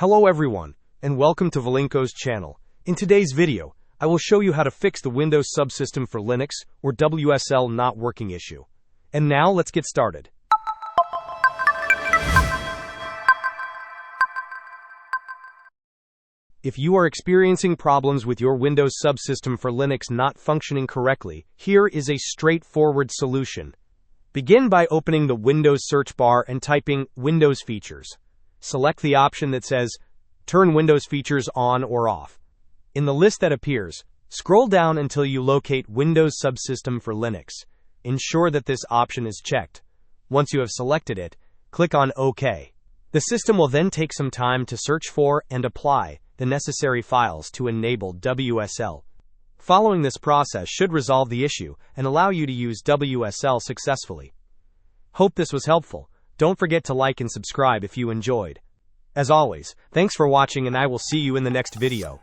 Hello everyone, and welcome to Valinko's channel. In today's video, I will show you how to fix the Windows Subsystem for Linux, or WSL not working issue. And now let's get started. If you are experiencing problems with your Windows Subsystem for Linux not functioning correctly, here is a straightforward solution. Begin by opening the Windows search bar and typing Windows Features. Select the option that says Turn Windows Features on or off. In the list that appears, scroll down until you locate Windows Subsystem for Linux. Ensure that this option is checked. Once you have selected it, click on OK. The system will then take some time to search for and apply the necessary files to enable WSL. Following this process should resolve the issue and allow you to use WSL successfully. Hope this was helpful. Don't forget to like and subscribe if you enjoyed. As always, thanks for watching and I will see you in the next video.